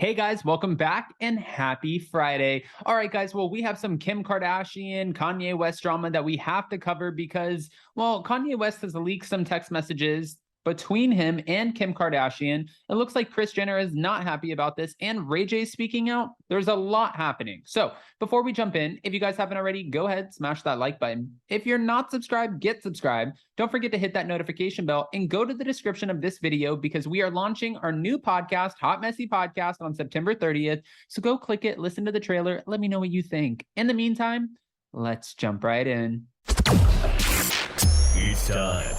Hey guys, welcome back and happy Friday. All right, guys, well, we have some Kim Kardashian, Kanye West drama that we have to cover because, well, Kanye West has leaked some text messages between him and Kim Kardashian. It looks like Kris Jenner is not happy about this, and Ray J speaking out. There's a lot happening. So before we jump in, if you guys haven't already, go ahead, smash that like button. If you're not subscribed, get subscribed. Don't forget to hit that notification bell and go to the description of this video because we are launching our new podcast, Hot Messy Podcast, on September 30th. So go click it, listen to the trailer, let me know what you think. In the meantime, let's jump right in. It's time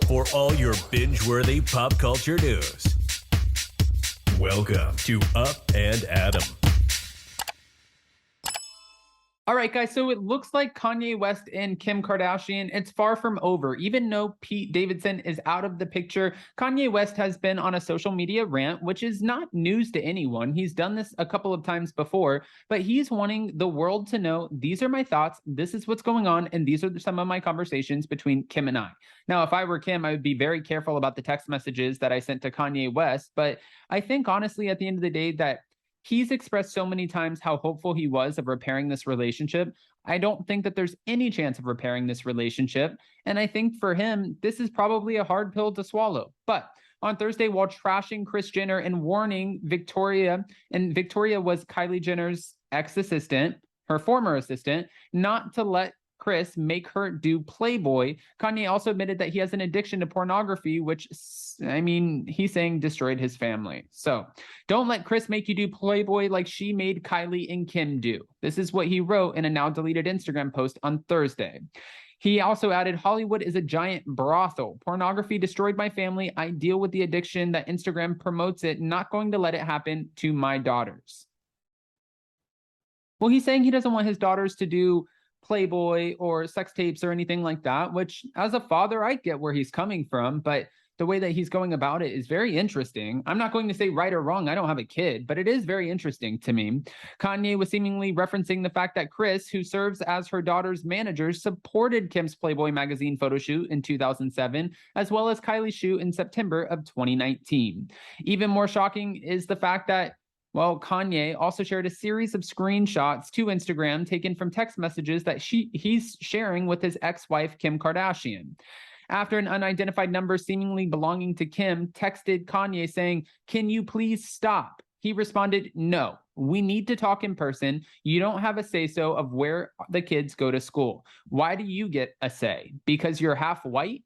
for all your binge-worthy pop culture news. Welcome to Up and Adam. All right, guys, so it looks like Kanye West and Kim Kardashian, it's far from over. Even though Pete Davidson is out of the picture, Kanye West has been on a social media rant, which is not news to anyone. He's done this a couple of times before, but he's wanting the world to know, these are my thoughts, this is what's going on, and these are some of my conversations between Kim and I. Now, if I were Kim, I would be very careful about the text messages that I sent to Kanye West, but I think, honestly, at the end of the day, that he's expressed so many times how hopeful he was of repairing this relationship. I don't think that there's any chance of repairing this relationship. And I think for him, this is probably a hard pill to swallow. But on Thursday, while trashing Kris Jenner and warning Victoria, and Victoria was Kylie Jenner's ex-assistant, her former assistant, not to let Kris make her do Playboy, Kanye also admitted that he has an addiction to pornography, which, I mean, he's saying destroyed his family. So don't let Kris make you do Playboy like she made Kylie and Kim do. This is what he wrote in a now deleted Instagram post on Thursday. He also added, Hollywood is a giant brothel. Pornography destroyed my family. I deal with the addiction that Instagram promotes it. Not going to let it happen to my daughters. Well, he's saying he doesn't want his daughters to do Playboy or sex tapes or anything like that, which as a father, I get where he's coming from, but the way that he's going about it is very interesting. I'm not going to say right or wrong. I don't have a kid, but it is very interesting to me. Kanye was seemingly referencing the fact that Kris, who serves as her daughter's manager, supported Kim's Playboy magazine photo shoot in 2007, as well as Kylie's shoot in September of 2019. Even more shocking is the fact that, well, Kanye also shared a series of screenshots to Instagram taken from text messages that he's sharing with his ex-wife, Kim Kardashian. After an unidentified number seemingly belonging to Kim texted Kanye saying, "Can you please stop?" He responded, "No, we need to talk in person. You don't have a say-so of where the kids go to school. Why do you get a say? Because you're half white?"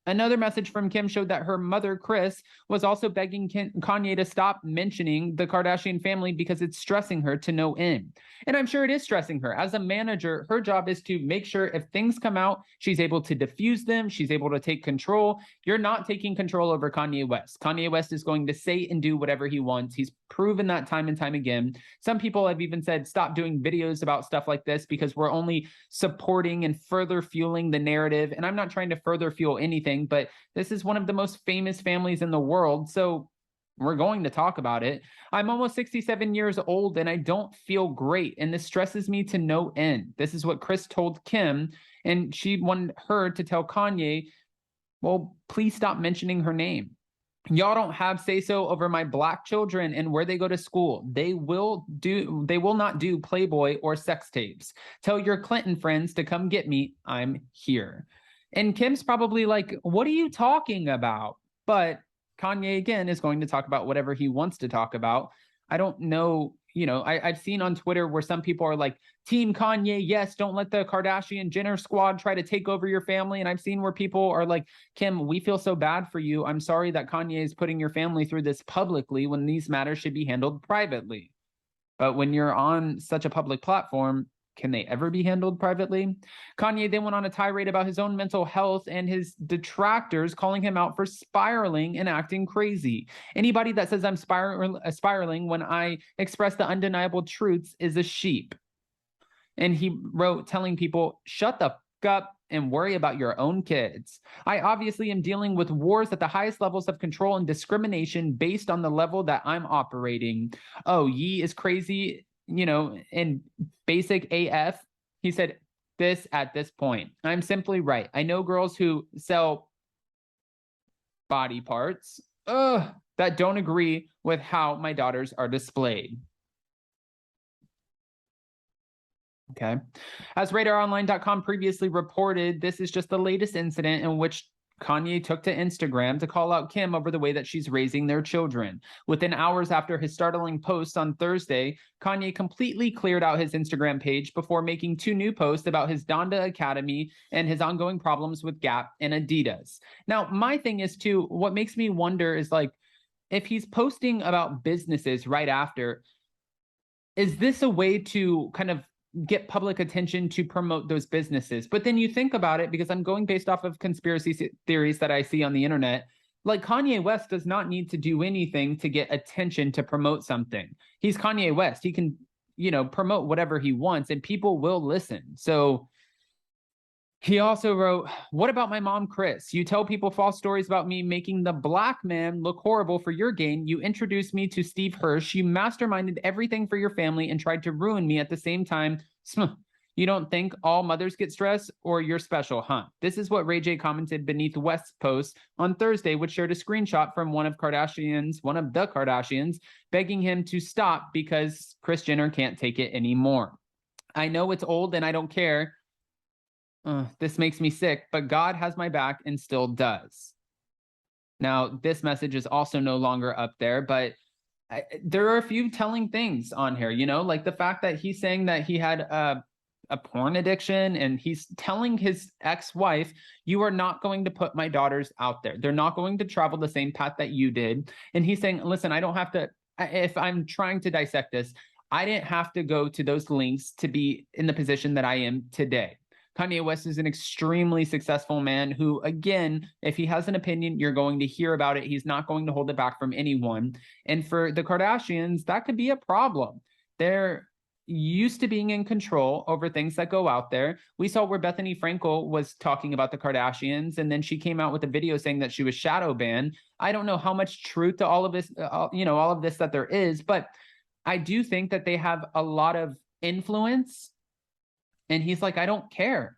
Another message from Kim showed that her mother, Kris, was also begging Kanye to stop mentioning the Kardashian family because it's stressing her to no end. And I'm sure it is stressing her. As a manager, her job is to make sure if things come out, she's able to diffuse them. She's able to take control. You're not taking control over Kanye West. Kanye West is going to say and do whatever he wants. He's proven that time and time again. Some people have even said, stop doing videos about stuff like this because we're only supporting and further fueling the narrative. And I'm not trying to further fuel anything, but this is one of the most famous families in the world, so we're going to talk about it. I'm almost 67 years old and I don't feel great, and this stresses me to no end. This is what Kris told Kim, and she wanted her to tell Kanye, well, please stop mentioning her name. Y'all don't have say-so over my black children and where they go to school. They will not do Playboy or sex tapes. Tell your Clinton friends to come get me. I'm here. And Kim's probably like, what are you talking about? But Kanye, again, is going to talk about whatever he wants to talk about. I don't know, I've seen on Twitter where some people are like, Team Kanye, yes, don't let the Kardashian Jenner squad try to take over your family. And I've seen where people are like, Kim, we feel so bad for you. I'm sorry that Kanye is putting your family through this publicly when these matters should be handled privately. But when you're on such a public platform, can they ever be handled privately? Kanye then went on a tirade about his own mental health and his detractors calling him out for spiraling and acting crazy. Anybody that says I'm spiraling when I express the undeniable truths is a sheep. And he wrote telling people, shut the f up and worry about your own kids. I obviously am dealing with wars at the highest levels of control and discrimination based on the level that I'm operating. Oh, Ye is crazy, in basic AF. He said this at this point. I'm simply right. I know girls who sell body parts. that don't agree with how my daughters are displayed. Okay. As RadarOnline.com previously reported, this is just the latest incident in which Kanye took to Instagram to call out Kim over the way that she's raising their children. Within hours after his startling post on Thursday, Kanye completely cleared out his Instagram page before making 2 new posts about his Donda Academy and his ongoing problems with Gap and Adidas. Now, my thing is too, what makes me wonder is like, if he's posting about businesses right after, is this a way to kind of get public attention to promote those businesses? But then you think about it, because I'm going based off of conspiracy theories that I see on the internet, like Kanye West does not need to do anything to get attention to promote something. He's Kanye West. He can, promote whatever he wants and people will listen. So he also wrote, "What about my mom, Chris? You tell people false stories about me making the black man look horrible for your gain. You introduced me to Steve Hirsch. You masterminded everything for your family and tried to ruin me at the same time. You don't think all mothers get stressed, or you're special, huh?" This is what Ray J commented beneath West's post on Thursday, which shared a screenshot from one of the Kardashians, begging him to stop because Kris Jenner can't take it anymore. "I know it's old and I don't care. This makes me sick, but God has my back and still does." Now, this message is also no longer up there, but there are a few telling things on here, like the fact that he's saying that he had a porn addiction, and he's telling his ex-wife, "You are not going to put my daughters out there. They're not going to travel the same path that you did." And he's saying, "Listen, I don't have to, if I'm trying to dissect this, I didn't have to go to those links to be in the position that I am today." Kanye West is an extremely successful man who, again, if he has an opinion, you're going to hear about it. He's not going to hold it back from anyone. And for the Kardashians, that could be a problem. They're used to being in control over things that go out there. We saw where Bethany Frankel was talking about the Kardashians, and then she came out with a video saying that she was shadow banned. I don't know how much truth to all of this, all of this that there is, but I do think that they have a lot of influence. And he's like, "I don't care.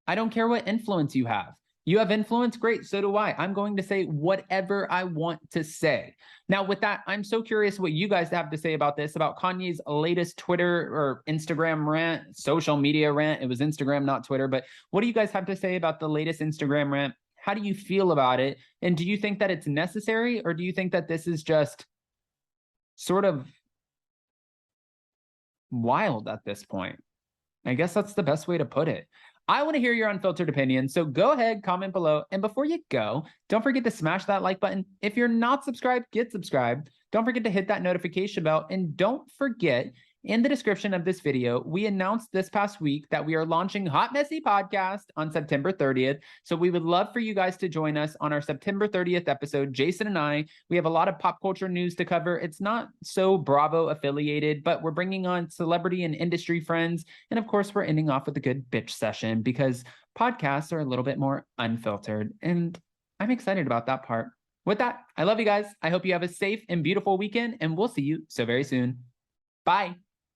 I don't care what influence you have. You have influence? Great, so do I. I'm going to say whatever I want to say." Now, with that, I'm so curious what you guys have to say about this, about Kanye's latest Twitter or Instagram rant, social media rant. It was Instagram, not Twitter. But what do you guys have to say about the latest Instagram rant? How do you feel about it? And do you think that it's necessary, or do you think that this is just sort of wild at this point? I guess that's the best way to put it. I want to hear your unfiltered opinion, so go ahead, comment below. And before you go, don't forget to smash that like button. If you're not subscribed, get subscribed. Don't forget to hit that notification bell. And don't forget, in the description of this video, we announced this past week that we are launching Hot Messy Podcast on September 30th. So we would love for you guys to join us on our September 30th episode. Jason and I, we have a lot of pop culture news to cover. It's not so Bravo affiliated, but we're bringing on celebrity and industry friends. And of course, we're ending off with a good bitch session, because podcasts are a little bit more unfiltered. And I'm excited about that part. With that, I love you guys. I hope you have a safe and beautiful weekend, and we'll see you so very soon. Bye.